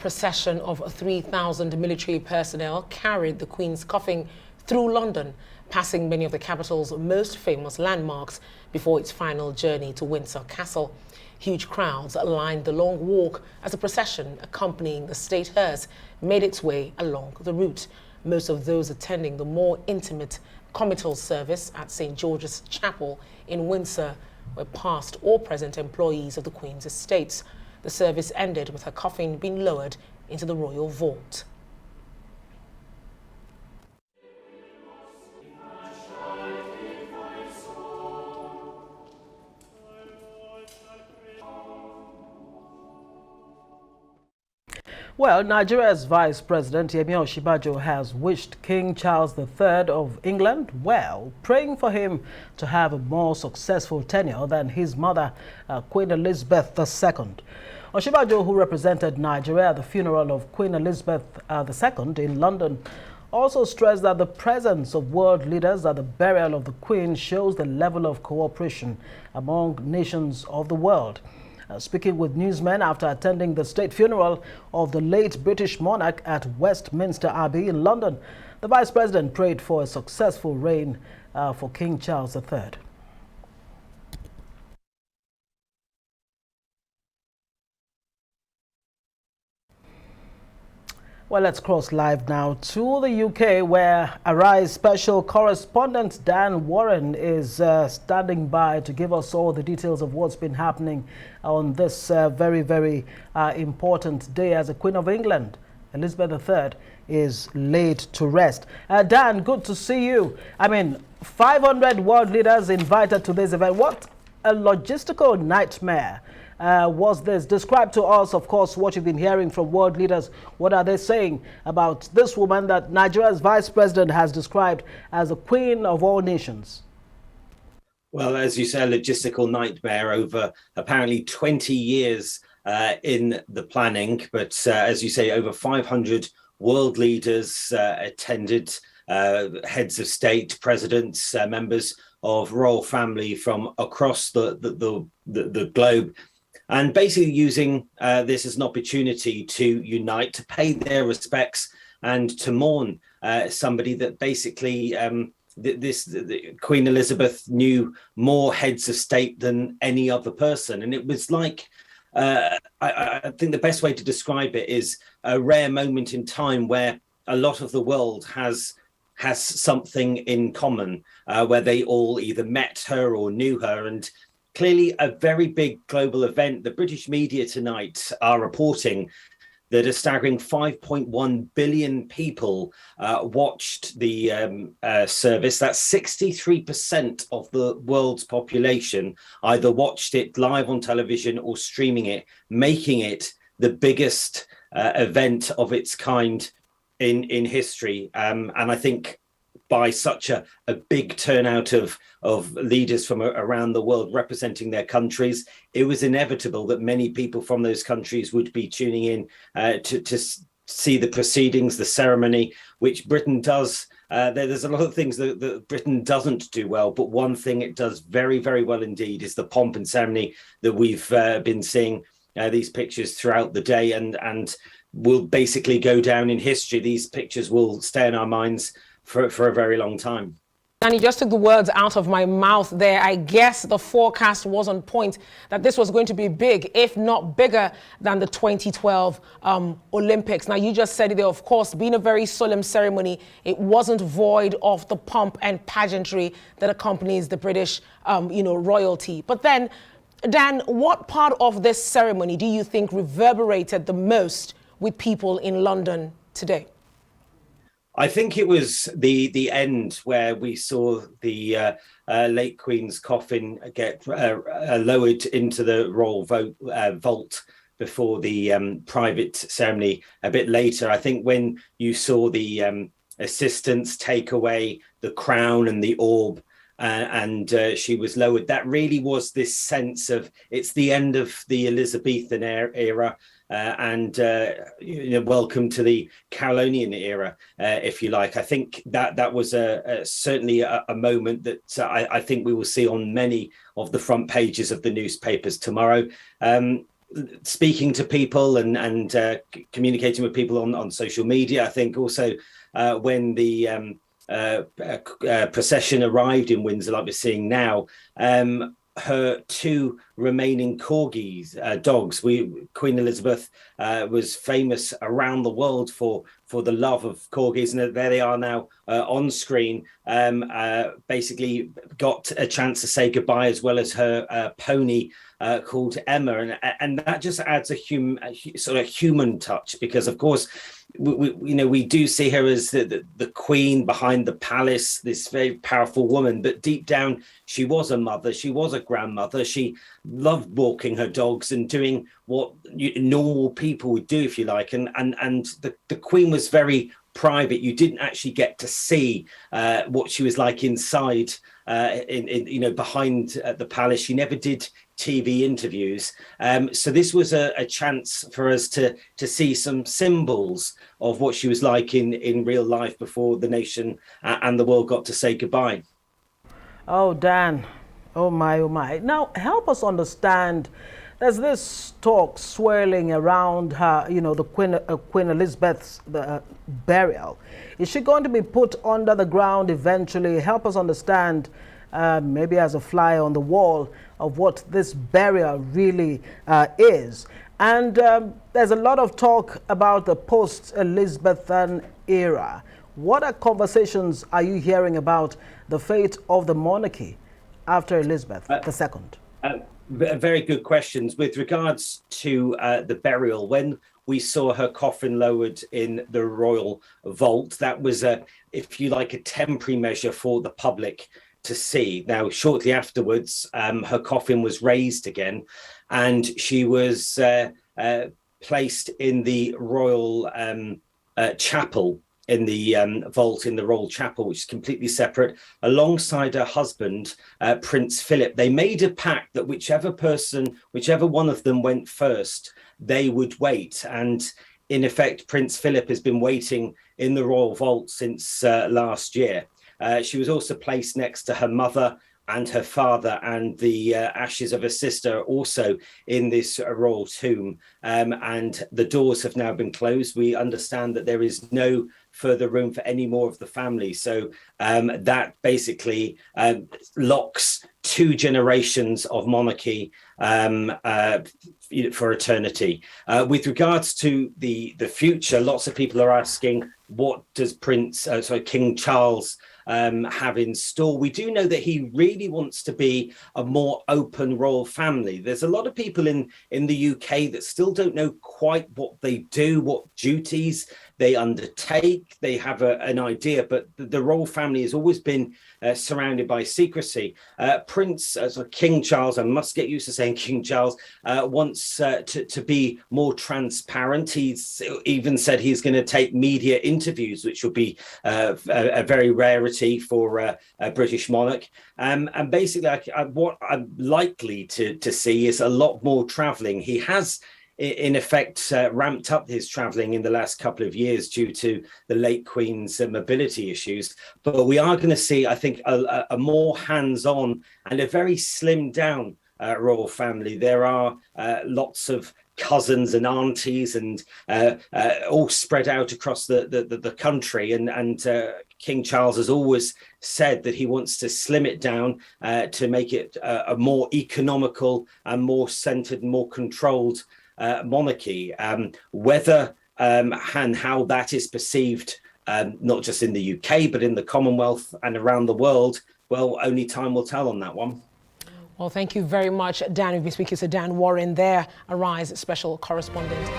procession of 3,000 military personnel carried the Queen's coffin through London, passing many of the capital's most famous landmarks before its final journey to Windsor Castle. Huge crowds lined the long walk as the procession accompanying the state hearse made its way along the route. Most of those attending the more intimate comital service at St. George's Chapel in Windsor were past or present employees of the Queen's estates. The service ended with her coffin being lowered into the royal vault. Well, Nigeria's Vice President Yemi Osinbajo has wished King Charles III of England well, praying for him to have a more successful tenure than his mother, Queen Elizabeth II. Osinbajo, who represented Nigeria at the funeral of Queen Elizabeth II in London, also stressed that the presence of world leaders at the burial of the Queen shows the level of cooperation among nations of the world. Speaking with newsmen after attending the state funeral of the late British monarch at Westminster Abbey in London, the Vice President prayed for a successful reign for King Charles III. Well, let's cross live now to the UK, where Arise special correspondent Dan Warren is standing by to give us all the details of what's been happening on this very important day as the Queen of England, Elizabeth III, is laid to rest. Dan, good to see you. I mean, 500 world leaders invited to this event. What a logistical nightmare was this? Describe to us, of course, what you've been hearing from world leaders. What are they saying about this woman that Nigeria's Vice President has described as the Queen of all nations? Well, as you say, a logistical nightmare over apparently 20 years in the planning. But as you say, over 500 world leaders attended, heads of state, presidents, members of royal family from across the globe. And basically using this as an opportunity to unite, to pay their respects and to mourn somebody that basically Queen Elizabeth knew more heads of state than any other person. And it was like, I think the best way to describe it is a rare moment in time where a lot of the world has something in common, where they all either met her or knew her. And clearly a very big global event. The British media tonight are reporting that a staggering 5.1 billion people watched the service. That's 63% of the world's population either watched it live on television or streaming it, making it the biggest event of its kind in history. And I think by such a big turnout of leaders from around the world representing their countries, it was inevitable that many people from those countries would be tuning in to see the proceedings, the ceremony, which Britain does. There's a lot of things that Britain doesn't do well, but one thing it does very well indeed is the pomp and ceremony that we've been seeing these pictures throughout the day, and will basically go down in history. These pictures will stay in our minds for a very long time. And you just took the words out of my mouth there. I guess the forecast was on point that this was going to be big, if not bigger than the 2012 Olympics. Now, you just said it there, of course, being a very solemn ceremony, it wasn't void of the pomp and pageantry that accompanies the British, royalty. But then, Dan, what part of this ceremony do you think reverberated the most with people in London today? I think it was the end where we saw the late Queen's coffin get lowered into the royal vault before the private ceremony a bit later. I think when you saw the assistants take away the crown and the orb and she was lowered, that really was this sense of it's the end of the Elizabethan era. And welcome to the Carolinian era, if you like. I think that was certainly a moment that I think we will see on many of the front pages of the newspapers tomorrow. speaking to people and communicating with people on social media. I think also when the procession arrived in Windsor, like we're seeing now, her two remaining corgis, dogs. Queen Elizabeth was famous around the world for the love of corgis, and there they are now on screen. Basically, got a chance to say goodbye, as well as her pony called Emma, and that just adds a sort of human touch, because of course we do see her as the queen behind the palace, this very powerful woman, but deep down she was a mother, she was a grandmother, she loved walking her dogs and doing what normal people would do, if you like, and the queen was very private. You didn't actually get to see what she was like inside, behind the palace. She never did TV interviews, so this was a chance for us to see some symbols of what she was like in real life before the nation and the world got to say goodbye. Oh, Dan, oh my, oh my. Now help us understand. There's this talk swirling around her, the Queen Elizabeth's burial. Is she going to be put under the ground eventually? Help us understand, maybe as a fly on the wall, of what this burial really is. And there's a lot of talk about the post-Elizabethan era. What conversations are you hearing about the fate of the monarchy after Elizabeth II? Very good questions. With regards to the burial, when we saw her coffin lowered in the royal vault, that was, if you like, a temporary measure for the public to see. Now, shortly afterwards, her coffin was raised again, and she was placed in the royal chapel, in the vault in the royal chapel, which is completely separate, alongside her husband, Prince Philip. They made a pact that whichever one of them went first, they would wait. And in effect, Prince Philip has been waiting in the royal vault since last year. She was also placed next to her mother and her father, and the ashes of her sister also in this royal tomb. And the doors have now been closed. We understand that there is no further room for any more of the family. So that basically locks 2 generations of monarchy for eternity. With regards to the future, lots of people are asking, what does King Charles have in store? We do know that he really wants to be a more open royal family. There's a lot of people in the UK that still don't know quite what they do, what duties they undertake. They have an idea, but the royal family has always been surrounded by secrecy. King Charles, I must get used to saying King Charles, wants to be more transparent. He's even said he's going to take media interviews, which will be a very rarity for a British monarch. And basically, what I'm likely to see is a lot more travelling. He has, in effect, ramped up his travelling in the last couple of years due to the late Queen's mobility issues. But we are going to see, I think, a more hands-on and a very slimmed down royal family. There are lots of cousins and aunties and all spread out across the country. And King Charles has always said that he wants to slim it down to make it a more economical and more centred, more controlled monarchy. Whether and how that is perceived, not just in the UK, but in the Commonwealth and around the world, well, only time will tell on that one. Well, thank you very much, Dan. We've been speaking to Dan Warren there, Arise special correspondent.